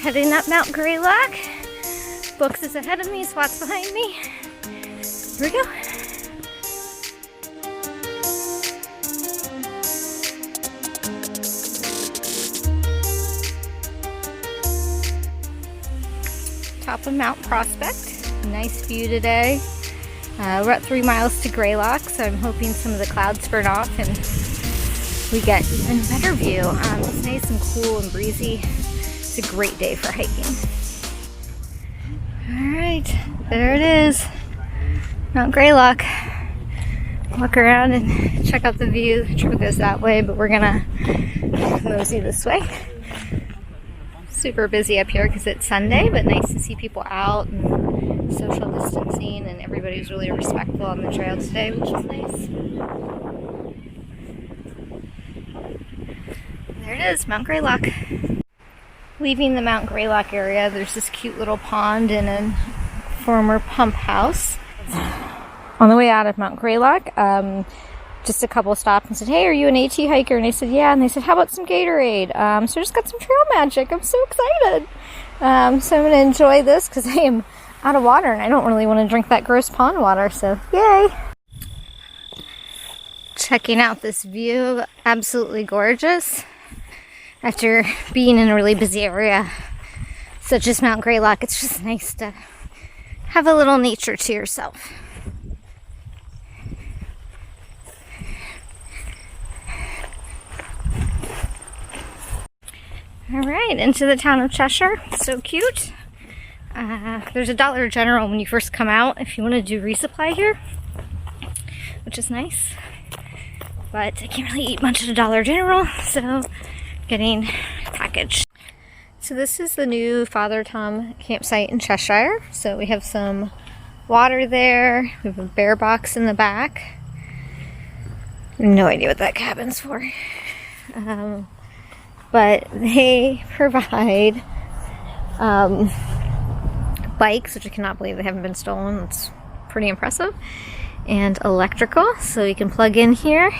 Heading up Mount Greylock. Books is ahead of me, SWAT's behind me. Here we go. Top of Mount Prospect. Nice view today. We're at 3 miles to Greylock, so I'm hoping some of the clouds burn off and we get even better view. It's nice and cool and breezy. It's a great day for hiking. Alright, there it is. Mount Greylock. Walk around and check out the view. The trail goes that way, but we're gonna mosey this way. Super busy up here because it's Sunday, but nice to see people out and social distancing, and everybody's really respectful on the trail today, which is nice. There it is, Mount Greylock. Leaving the Mount Greylock area, there's this cute little pond and a former pump house. On the way out of Mount Greylock, just a couple stopped and said, "Hey, are you an AT hiker?" And I said, "Yeah." And they said, "How about some Gatorade?" So I just got some trail magic. I'm so excited. So I'm going to enjoy this because I am out of water and I don't really want to drink that gross pond water. So yay. Checking out this view. Absolutely gorgeous. After being in a really busy area such as Mount Greylock, it's just nice to have a little nature to yourself. Alright, into the town of Cheshire. So cute. There's a Dollar General when you first come out if you want to do resupply here, which is nice. But I can't really eat much at a Dollar General, so getting a package. So this is the new Father Tom campsite in Cheshire. So we have some water there. We have a bear box in the back. No idea what that cabin's for. But they provide bikes, which I cannot believe they haven't been stolen. It's pretty impressive. And electrical, so you can plug in here.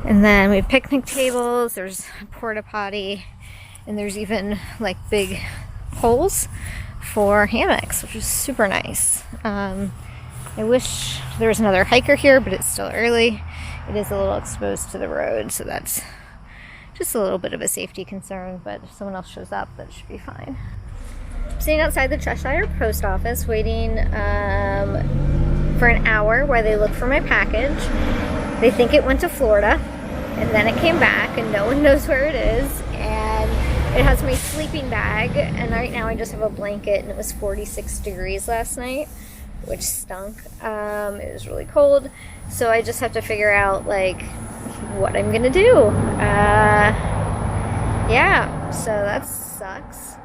And then we have picnic tables, there's a porta potty, and there's even like big poles for hammocks, which is super nice. I wish there was another hiker here, but it's still early. It is a little exposed to the road, so that's just a little bit of a safety concern, but if someone else shows up, that should be fine. I'm sitting outside the Cheshire post office waiting for an hour while they look for my package. They think it went to Florida, and then it came back, and no one knows where it is. And it has my sleeping bag, and right now I just have a blanket, and it was 46 degrees last night, which stunk. It was really cold, so I just have to figure out like what I'm gonna do. Yeah, so that sucks.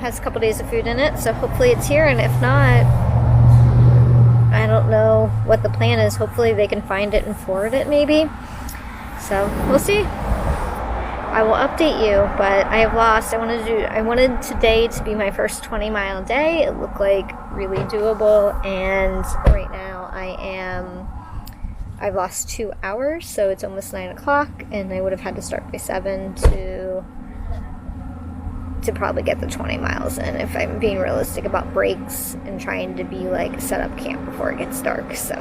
Has a couple days of food in it, so hopefully it's here, and if not, I don't know what the plan is. Hopefully they can find it and forward it maybe. So we'll see. I will update you, but I have lost. I wanted today to be my first 20-mile day. It looked like really doable, and right now I've lost 2 hours, so it's almost 9 o'clock, and I would have had to start by 7 to probably get the 20 miles in if I'm being realistic about breaks and trying to be like set up camp before it gets dark. So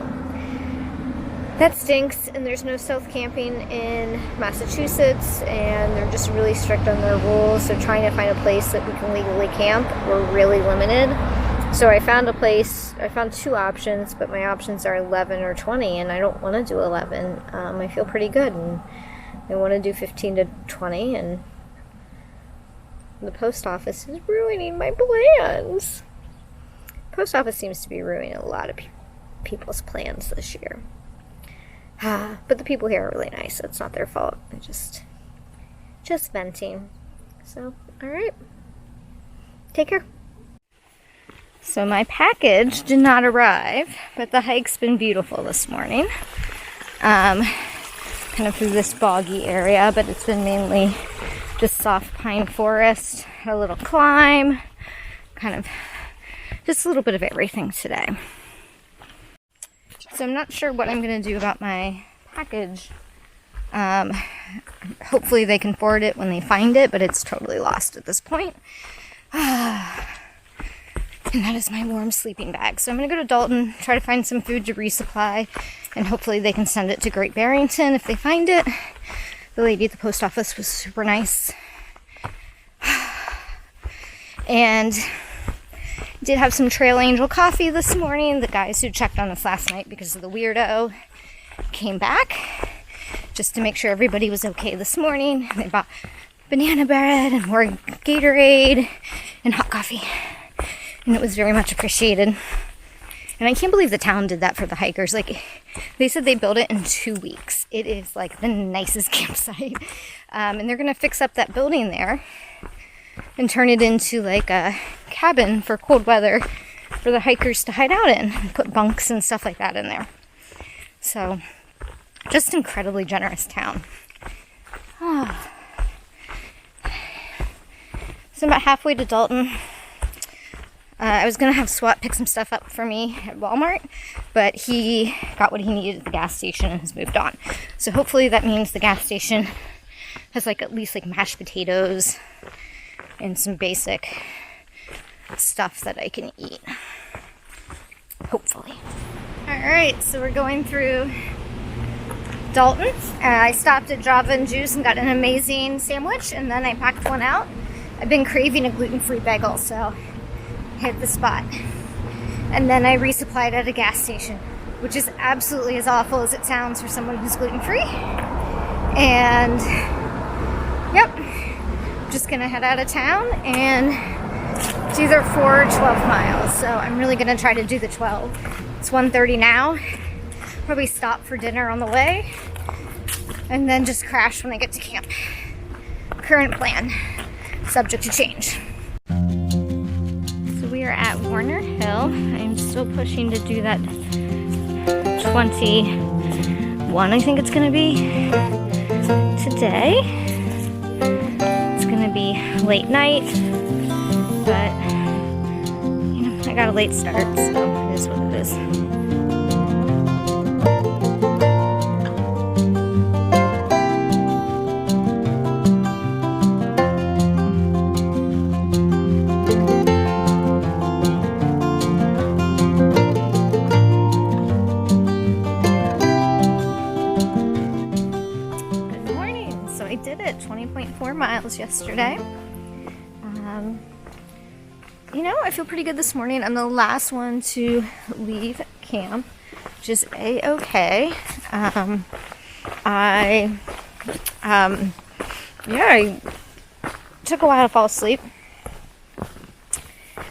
that stinks, and there's no stealth camping in Massachusetts, and they're just really strict on their rules, so trying to find a place that we can legally camp, we're really limited. So I found a place, I found 2 options, but my options are 11 or 20, and I don't want to do 11. I feel pretty good, and I want to do 15 to 20, and the post office is ruining my plans. Post office seems to be ruining a lot of people's plans this year. But the people here are really nice, so it's not their fault. They're just venting. So, alright. Take care. So my package did not arrive, but the hike's been beautiful this morning. Kind of through this boggy area, but it's been mainly just soft pine forest, a little climb, kind of just a little bit of everything today. So I'm not sure what I'm going to do about my package Hopefully they can forward it when they find it, but it's totally lost at this point. And that is my warm sleeping bag. So I'm going to go to Dalton, try to find some food to resupply, and hopefully they can send it to Great Barrington if they find it. The lady at the post office was super nice. And did have some Trail Angel coffee this morning. The guys who checked on us last night because of the weirdo came back just to make sure everybody was okay this morning. They bought banana bread and more Gatorade and hot coffee. And it was very much appreciated. And I can't believe the town did that for the hikers. Like, they said they built it in 2 weeks. It is like the nicest campsite. And they're going to fix up that building there and turn it into like a cabin for cold weather for the hikers to hide out in. And put bunks and stuff like that in there. So, just incredibly generous town. Oh. So I'm about halfway to Dalton. I was going to have Swat pick some stuff up for me at Walmart, but he got what he needed at the gas station and has moved on. So hopefully that means the gas station has like at least like mashed potatoes and some basic stuff that I can eat. Hopefully. Alright, so we're going through Dalton. I stopped at Java and Juice and got an amazing sandwich, and then I packed one out. I've been craving a gluten-free bagel, so hit the spot. And then I resupplied at a gas station, which is absolutely as awful as it sounds for someone who's gluten-free. And yep, just gonna head out of town and do either 4 or 12 miles. So I'm really gonna try to do the 12. It's 1:30 now. Probably stop for dinner on the way and then just crash when I get to camp. Current plan, subject to change. We are at Warner Hill. I'm still pushing to do that 21, I think it's going to be today. It's going to be late night, but you know, I got a late start, so it is what it is. Yesterday. You know, I feel pretty good this morning. I'm the last one to leave camp, which is a-okay. I took a while to fall asleep.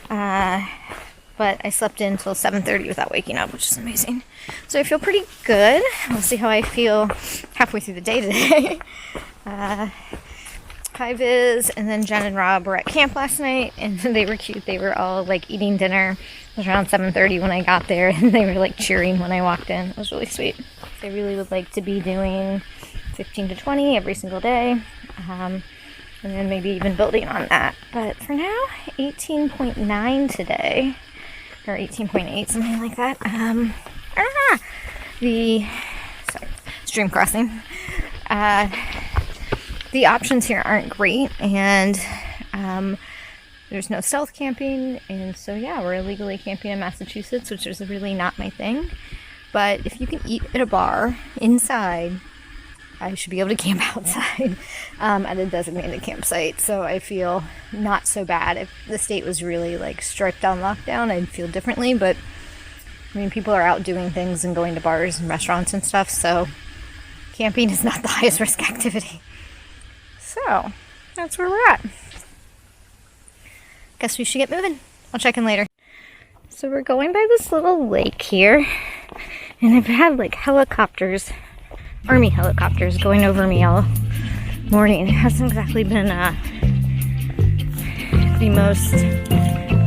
But I slept in until 7:30 without waking up, which is amazing. So I feel pretty good. We'll see how I feel halfway through the day today. Hi Viz and then Jen and Rob were at camp last night, and they were cute. They were all like eating dinner. It was around 7:30 when I got there, and they were like cheering when I walked in. It was really sweet. They really would like to be doing 15 to 20 every single day, and then maybe even building on that. But for now, 18.9 today, or 18.8, something like that. Stream crossing. The options here aren't great, and there's no stealth camping, and so yeah, we're illegally camping in Massachusetts, which is really not my thing. But if you can eat at a bar inside, I should be able to camp outside at a designated campsite. So I feel not so bad. If the state was really like strict on lockdown, I'd feel differently. But I mean, people are out doing things and going to bars and restaurants and stuff, so camping is not the highest risk activity. So, that's where we're at. Guess we should get moving. I'll check in later. So we're going by this little lake here, and I've had like helicopters, army helicopters going over me all morning. It hasn't exactly been the most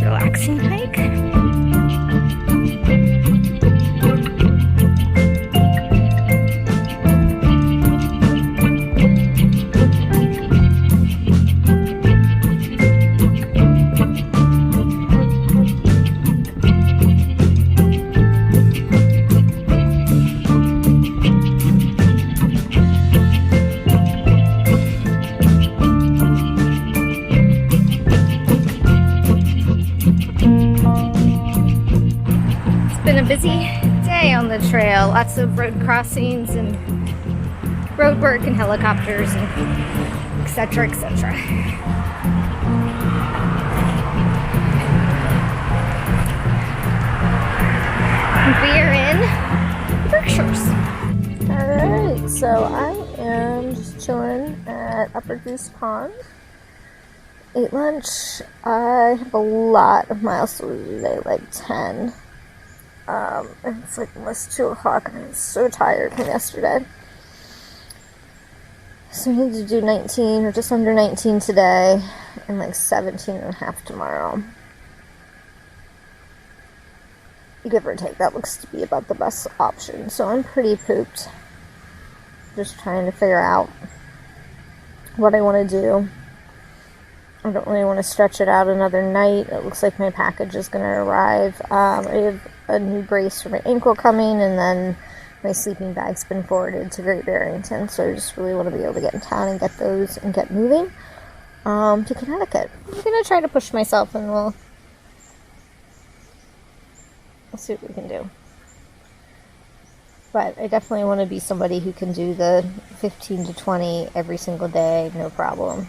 relaxing hike. busy day on the trail. Lots of road crossings and road work and helicopters and etc., etc. We are in Berkshires. Alright, so I am just chilling at Upper Goose Pond. Ate lunch. I have a lot of miles to do today, like 10. It's like almost 2 o'clock and I'm so tired from yesterday. So I need to do 19 or just under 19 today and like 17 and a half tomorrow. Give or take, that looks to be about the best option. So I'm pretty pooped. Just trying to figure out what I want to do. I don't really want to stretch it out another night. It looks like my package is going to arrive. I have a new brace for my ankle coming, and then my sleeping bag's been forwarded to Great Barrington, so I just really want to be able to get in town and get those and get moving to Connecticut. I'm going to try to push myself, and we'll see what we can do. But I definitely want to be somebody who can do the 15 to 20 every single day, no problem.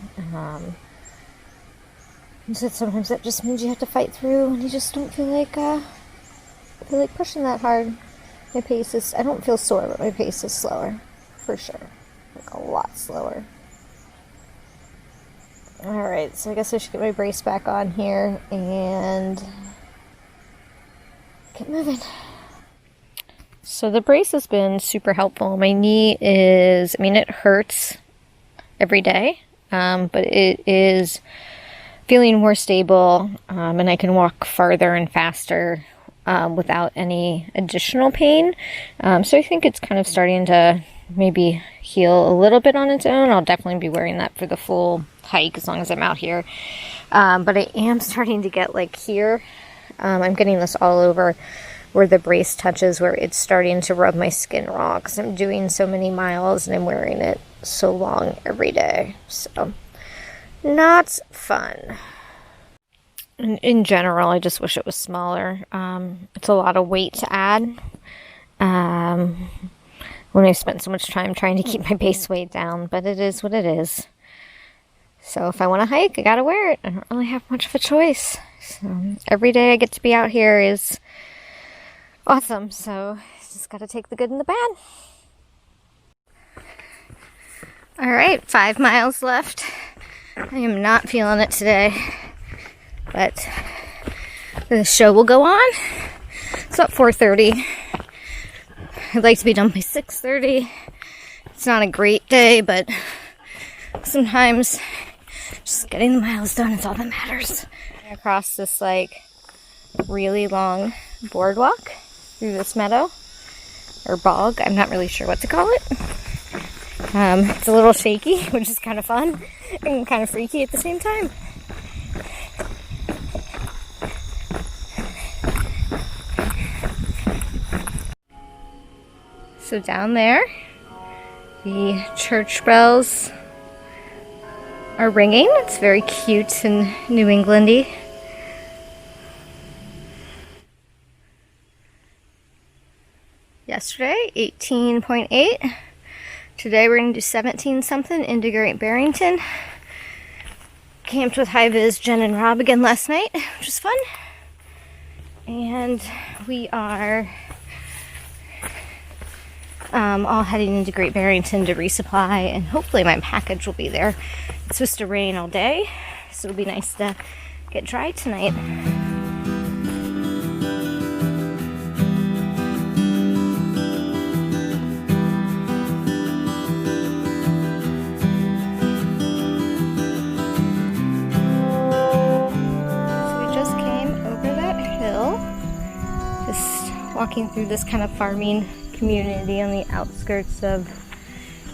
So sometimes that just means you have to fight through and you just don't feel like pushing that hard. My pace is, I don't feel sore, but my pace is slower, for sure. Like a lot slower. Alright, so I guess I should get my brace back on here and get moving. So the brace has been super helpful. My knee is, it hurts every day, but it is feeling more stable, and I can walk farther and faster without any additional pain. So I think it's kind of starting to maybe heal a little bit on its own. I'll definitely be wearing that for the full hike as long as I'm out here. But I am starting to get like here. I'm getting this all over where the brace touches, where it's starting to rub my skin raw because I'm doing so many miles and I'm wearing it so long every day. So not fun. In general, I just wish it was smaller. It's a lot of weight to add. When I spent so much time trying to keep my base weight down, but it is what it is. So if I want to hike, I gotta wear it. I don't really have much of a choice. So every day I get to be out here is awesome. So just gotta take the good and the bad. Alright, 5 miles left. I am not feeling it today, but the show will go on. It's about 4:30. I'd like to be done by 6:30. It's not a great day, but sometimes just getting the miles done is all that matters. Across this like really long boardwalk through this meadow or bog. I'm not really sure what to call it. It's a little shaky, which is kind of fun and kind of freaky at the same time. So down there, the church bells are ringing. It's very cute and New Englandy. Yesterday, 18.8. Today we're going to do 17 something into Great Barrington. Camped with High Vis, Jen and Rob again last night, which was fun. And we are all heading into Great Barrington to resupply, and hopefully my package will be there. It's supposed to rain all day, so it'll be nice to get dry tonight. Walking through this kind of farming community on the outskirts of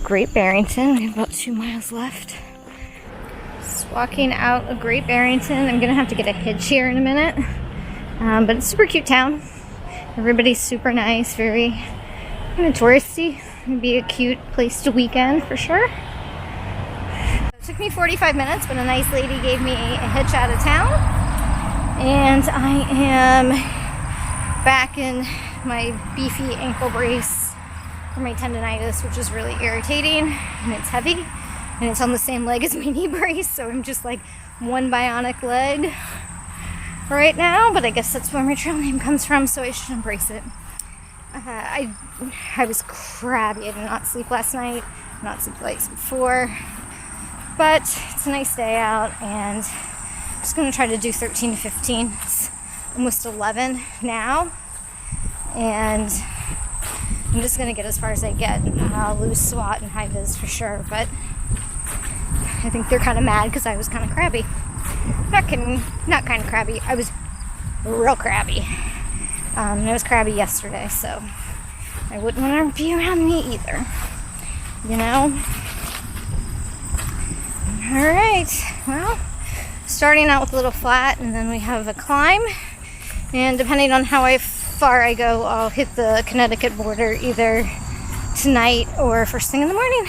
Great Barrington. We have about 2 miles left. Just walking out of Great Barrington. I'm gonna have to get a hitch here in a minute, but it's a super cute town. Everybody's super nice, very kind of touristy. It'd be a cute place to weekend for sure. It took me 45 minutes, but a nice lady gave me a hitch out of town, and I am back in my beefy ankle brace for my tendonitis, which is really irritating, and it's heavy, and it's on the same leg as my knee brace, so I'm just like one bionic leg right now, but I guess that's where my trail name comes from, so I should embrace it. I was crabby. I did not sleep last night, not sleep the night before, but it's a nice day out, and I'm just going to try to do 13 to 15. It's almost 11 now, and I'm just going to get as far as I get. I'll lose SWAT and high vis for sure, but I think they're kind of mad because I was kind of crabby. Not kidding, not kind of crabby. I was real crabby. I was crabby yesterday, so I wouldn't want to be around me either. You know? Alright, well, starting out with a little flat, and then we have a climb. And depending on how far I go, I'll hit the Connecticut border either tonight or first thing in the morning.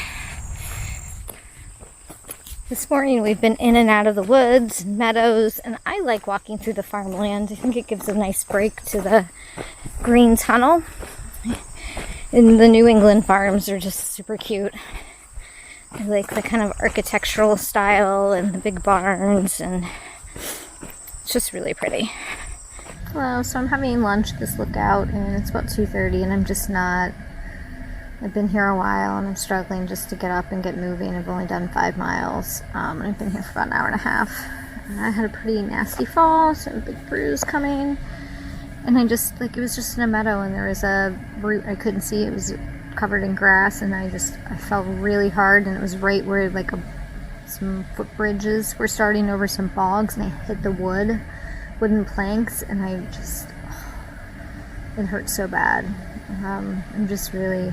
This morning we've been in and out of the woods and meadows, and I like walking through the farmland. I think it gives a nice break to the green tunnel. And the New England farms are just super cute. I like the kind of architectural style and the big barns, and it's just really pretty. Hello, so I'm having lunch at this lookout, and it's about 2:30, and I'm just not... I've been here a while, and I'm struggling just to get up and get moving. I've only done 5 miles, and I've been here for about an hour and a half. And I had a pretty nasty fall, so I have a big bruise coming. And I just, like, it was just in a meadow, and there was a root I couldn't see. It was covered in grass, and I fell really hard, and it was right where, like, some footbridges were starting over some bogs, and I hit the wooden planks, and I just, it hurt so bad. I'm just really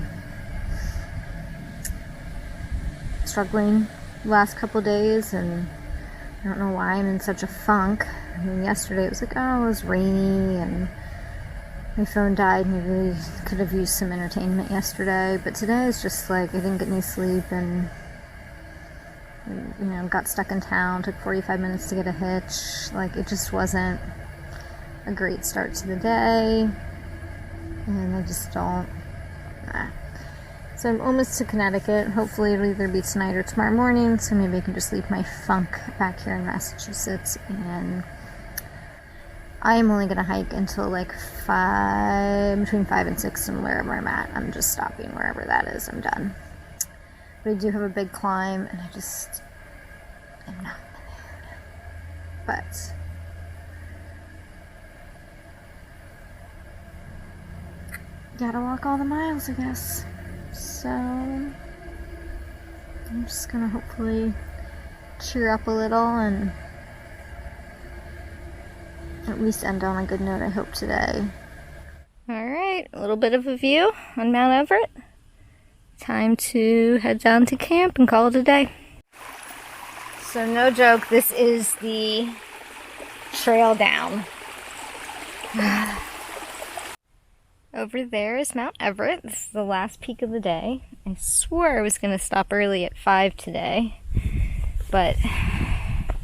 struggling the last couple days, and I don't know why I'm in such a funk. I mean, yesterday it was like, oh, it was rainy, and my phone died, and I really could have used some entertainment yesterday, but today is just like, I didn't get any sleep, and you know, got stuck in town, took 45 minutes to get a hitch. Like, it just wasn't a great start to the day, and I just don't... So I'm almost to Connecticut. Hopefully it'll either be tonight or tomorrow morning, so maybe I can just leave my funk back here in Massachusetts, and I am only going to hike until like between 5 and 6, and wherever I'm at, I'm just stopping wherever that is. I'm done. But I do have a big climb, and I just am not in the mood. But gotta walk all the miles, I guess. So I'm just gonna hopefully cheer up a little and at least end on a good note, I hope, today. Alright, a little bit of a view on Mount Everett. Time to head down to camp and call it a day. So no joke, this is the trail down. Over there is Mount Everett. This is the last peak of the day. I swore I was going to stop early at 5 today, but I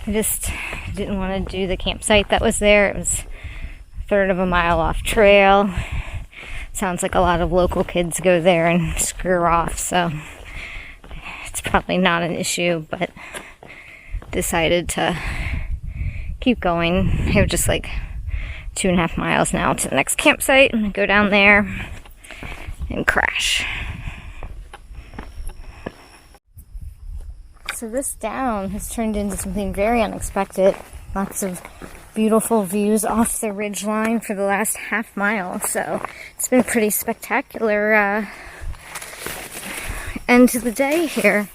just didn't want to do the campsite that was there. It was a third of a mile off trail. Sounds like a lot of local kids go there and screw off, so it's probably not an issue, but decided to keep going. I have just like 2.5 miles now to the next campsite. I'm gonna go down there and crash. So this down has turned into something very unexpected. Lots of beautiful views off the ridge line for the last half mile. So it's been a pretty spectacular end to the day here.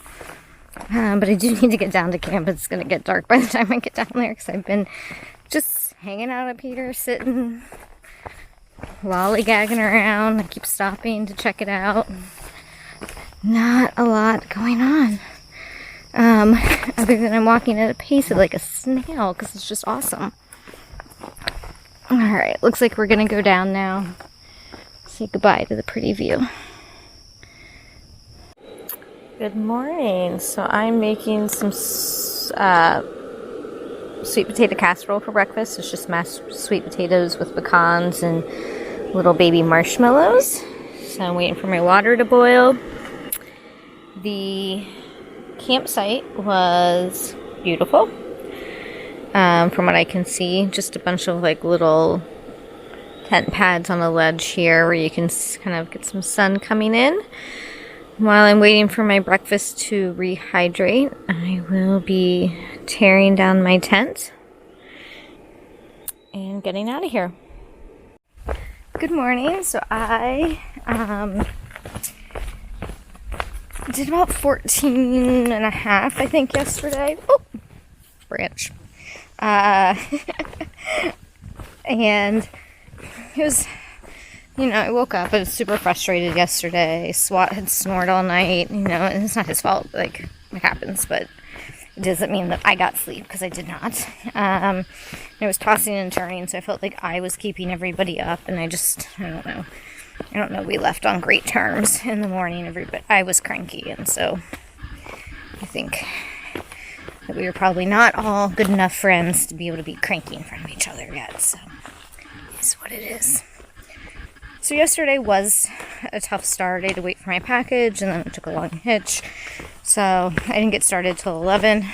But I do need to get down to camp. It's gonna get dark by the time I get down there, because I've been just hanging out up here, sitting, lollygagging around. I keep stopping to check it out. Not a lot going on. Other than I'm walking at a pace of like a snail, because it's just awesome. Alright, looks like we're gonna go down now. Say goodbye to the pretty view. Good morning. So I'm making some sweet potato casserole for breakfast. It's just mashed sweet potatoes with pecans and little baby marshmallows. So I'm waiting for my water to boil. The campsite was beautiful. From what I can see, just a bunch of like little tent pads on the ledge here where you can kind of get some sun coming in. While I'm waiting for my breakfast to rehydrate, I will be tearing down my tent and getting out of here. Good morning. So I did about 14 and a half, I think, yesterday. Oh, branch. And it was, I woke up, I was super frustrated yesterday. SWAT had snored all night, and it's not his fault, like, it happens, but it doesn't mean that I got sleep, because I did not. It was tossing and turning, so I felt like I was keeping everybody up, and I don't know, we left on great terms in the morning. I was cranky, and so I think that we were probably not all good enough friends to be able to be cranky in front of each other yet, so it's what it is. So yesterday was a tough start. I had to wait for my package, and then it took a long hitch, so I didn't get started till 11.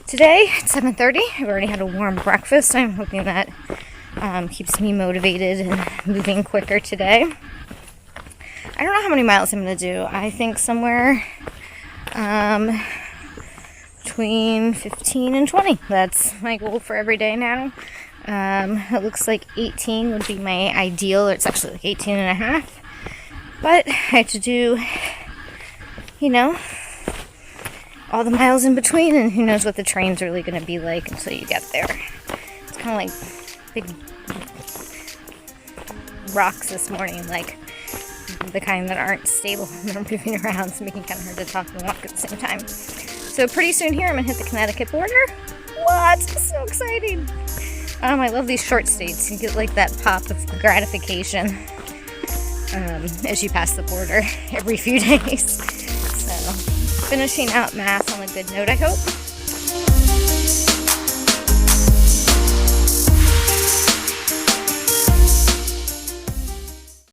Today, at 7:30, I've already had a warm breakfast. I'm hoping that keeps me motivated and moving quicker today. I don't know how many miles I'm going to do. I think somewhere between 15 and 20. That's my goal for every day now. It looks like 18 would be my ideal. It's actually like 18 and a half. But I have to do, all the miles in between, and who knows what the train's really going to be like until you get there. It's kind of like big rocks this morning, like the kind that aren't stable and they're moving around, so making it kind of hard to talk and walk at the same time. So pretty soon here I'm going to hit the Connecticut border. What? So exciting! I love these short states. You get like that pop of gratification as you pass the border every few days. So finishing out Mass on a good note, I hope.